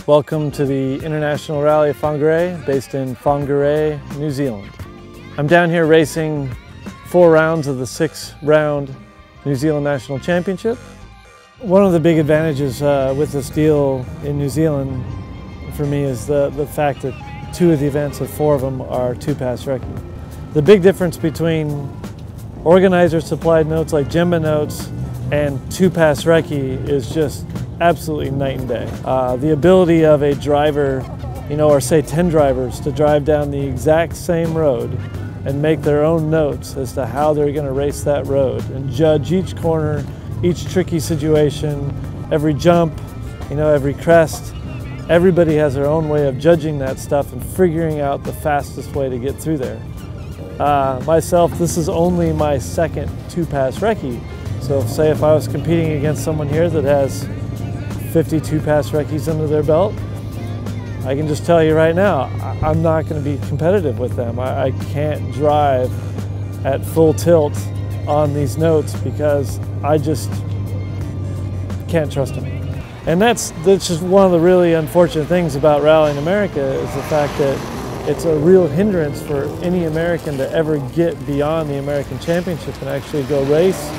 Welcome to the International Rally of Whangarei, based in Whangarei, New Zealand. I'm down here racing 4 rounds of the 6-round New Zealand National Championship. One of the big advantages with this deal in New Zealand for me is the fact that 2 of the events, of 4 of them, are 2-pass recce. The big difference between organizer-supplied notes like Jemba notes and 2-pass recce is just absolutely night and day. The ability of a driver, or say 10 drivers, to drive down the exact same road and make their own notes as to how they're going to race that road and judge each corner, each tricky situation, every jump, every crest. Everybody has their own way of judging that stuff and figuring out the fastest way to get through there. Myself, this is only my second 2-pass recce. So say if I was competing against someone here that has 50 2-pass recces under their belt, I can just tell you right now, I'm not going to be competitive with them. I can't drive at full tilt on these notes because I just can't trust them. And that's just one of the really unfortunate things about Rally in America, is the fact that it's a real hindrance for any American to ever get beyond the American Championship and actually go race,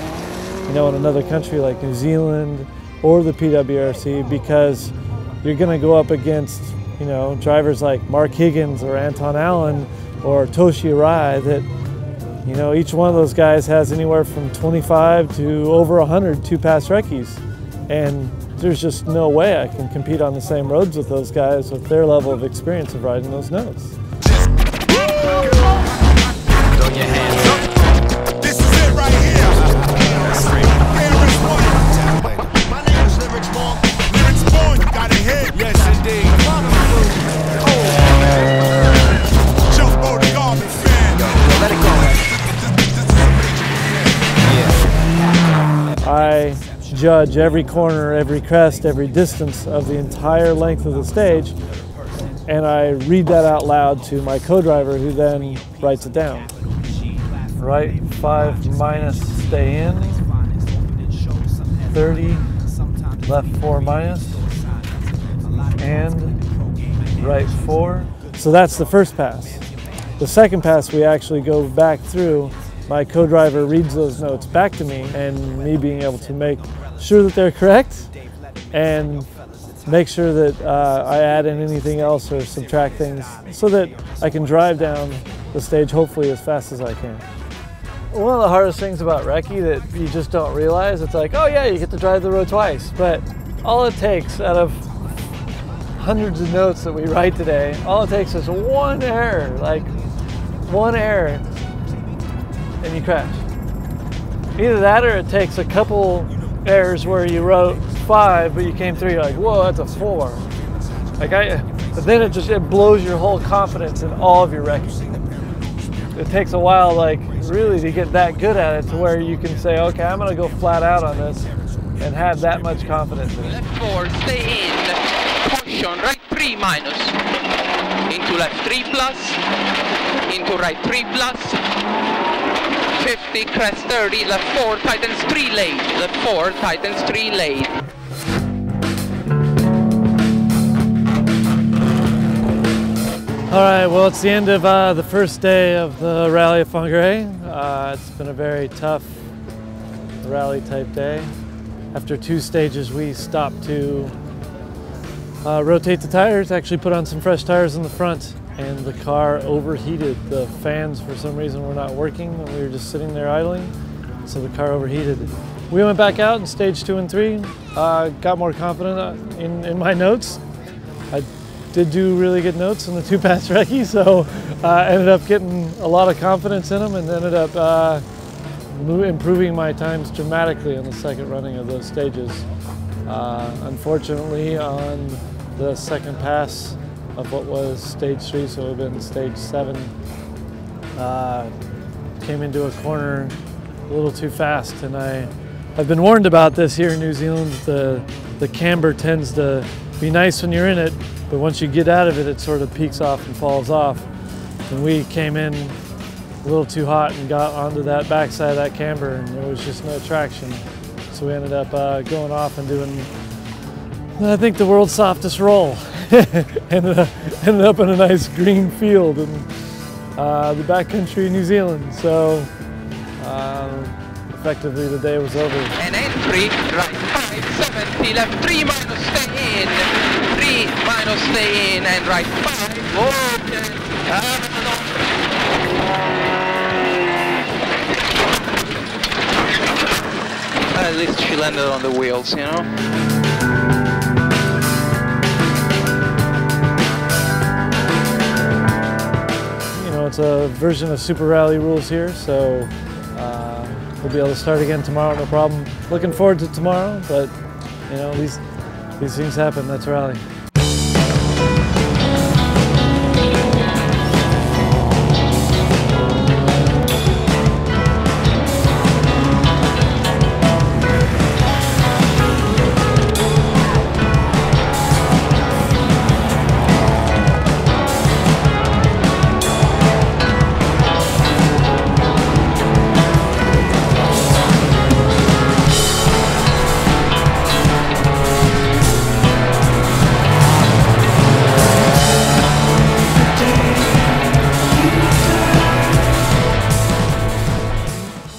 in another country like New Zealand or the PWRC, because you're going to go up against, drivers like Mark Higgins or Anton Allen or Toshi Arai that, each one of those guys has anywhere from 25 to over 100 2-pass recces. And there's just no way I can compete on the same roads with those guys with their level of experience of riding those notes. I judge every corner, every crest, every distance of the entire length of the stage, and I read that out loud to my co-driver, who then writes it down. Right 5 minus, stay in, 30, left 4 minus, and right 4. So that's the first pass. The second pass, we actually go back through. My co-driver reads those notes back to me, and me being able to make sure that they're correct and make sure that I add in anything else or subtract things so that I can drive down the stage hopefully as fast as I can. One of the hardest things about recce that you just don't realize, it's like, oh yeah, you get to drive the road twice, but all it takes out of hundreds of notes that we write today, all it takes is one error, like one error, and you crash. Either that or it takes a couple errors where you wrote 5 but you came through, you're like, whoa, that's a 4. But then it blows your whole confidence in all of your recces. It takes a while, really to get that good at it to where you can say, okay, I'm going to go flat out on this and have that much confidence in it. Left 4, stay in, caution, right 3 minus, into left 3 plus, into right 3 plus, 50, crest 30, left 4, tightens 3 late, left 4, tightens 3 late. All right, well, it's the end of the first day of the Rally of Whangarei. It's been a very tough rally type day. After 2 stages, we stopped to rotate the tires, actually put on some fresh tires in the front, and the car overheated. The fans, for some reason, were not working, and we were just sitting there idling, so the car overheated. We went back out in stage 2 and 3, got more confident in my notes. I did do really good notes in the 2-pass recce, so ended up getting a lot of confidence in them and ended up improving my times dramatically on the second running of those stages. Unfortunately, on the second pass of what was stage 3, so it would have been stage 7, came into a corner a little too fast, and I've been warned about this here in New Zealand. The camber tends to be nice when you're in it, but once you get out of it, it sort of peaks off and falls off. And we came in a little too hot and got onto that backside of that camber, and there was just no traction. So we ended up going off and doing, I think, the world's softest roll. ended up in a nice green field in the backcountry New Zealand. So effectively the day was over. And entry, right 570, left 3 minus, stay in, 3 minus, stay in, and right 5, okay. At least she landed on the wheels, you know. It's a version of Super Rally rules here, so we'll be able to start again tomorrow, no problem. Looking forward to tomorrow, but you know, these things happen, that's rally.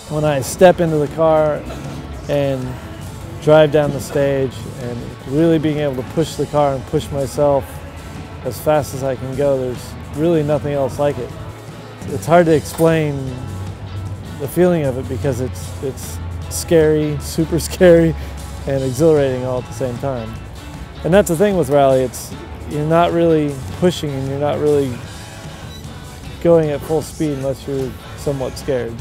When I step into the car and drive down the stage and really being able to push the car and push myself as fast as I can go, there's really nothing else like it. It's hard to explain the feeling of it because it's scary, super scary, and exhilarating all at the same time. And that's the thing with rally, you're not really pushing and you're not really going at full speed unless you're somewhat scared.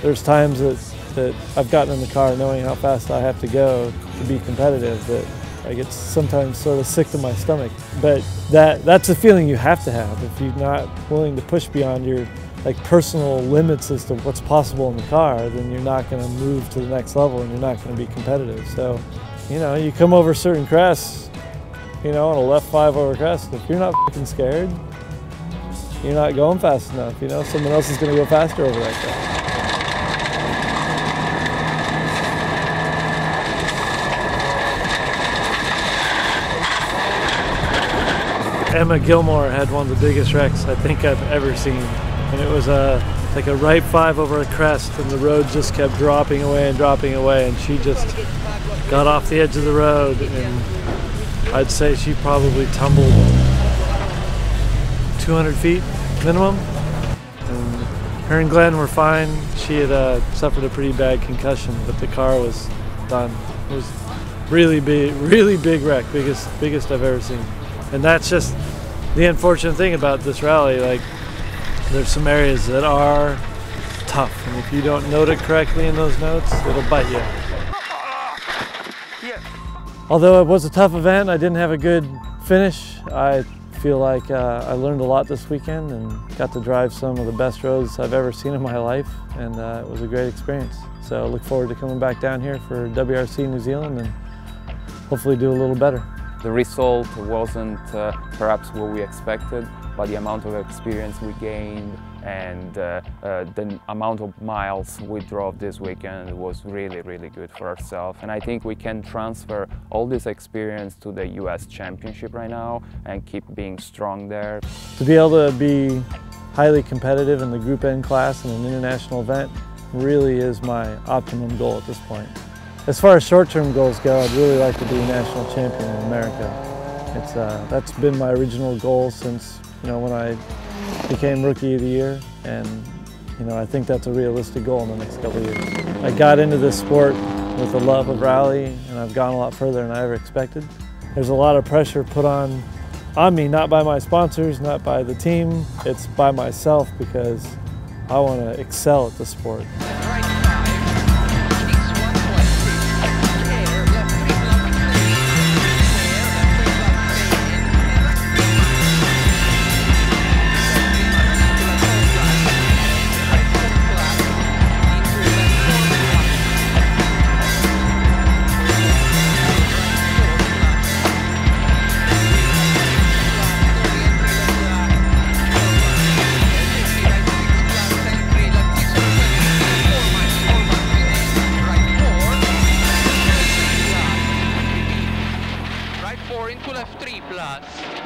There's times that I've gotten in the car knowing how fast I have to go to be competitive that I get sometimes sort of sick to my stomach. But that's a feeling you have to have. If you're not willing to push beyond your personal limits as to what's possible in the car, then you're not going to move to the next level and you're not going to be competitive. So, you know, you come over certain crests, you know, on a left 5 over crest, if you're not fucking scared, you're not going fast enough. You know, someone else is going to go faster over that crest. Emma Gilmore had one of the biggest wrecks I think I've ever seen. And it was like a right 5 over a crest and the road just kept dropping away and she just got off the edge of the road and I'd say she probably tumbled 200 feet minimum. And her and Glenn were fine. She had suffered a pretty bad concussion, but the car was done. It was really big wreck, biggest I've ever seen. And that's just the unfortunate thing about this rally. Like, there's some areas that are tough, and if you don't note it correctly in those notes, it'll bite you. Although it was a tough event, I didn't have a good finish. I feel like I learned a lot this weekend and got to drive some of the best roads I've ever seen in my life, and it was a great experience. So I look forward to coming back down here for WRC New Zealand and hopefully do a little better. The result wasn't perhaps what we expected, but the amount of experience we gained and the amount of miles we drove this weekend was really good for ourselves. And I think we can transfer all this experience to the US Championship right now and keep being strong there. To be able to be highly competitive in the Group N class in an international event really is my optimum goal at this point. As far as short-term goals go, I'd really like to be a national champion in America. That's been my original goal since, you know, when I became Rookie of the Year, and you know, I think that's a realistic goal in the next couple of years. I got into this sport with a love of rally, and I've gone a lot further than I ever expected. There's a lot of pressure put on me, not by my sponsors, not by the team, it's by myself because I want to excel at the sport. Into left 3 plus.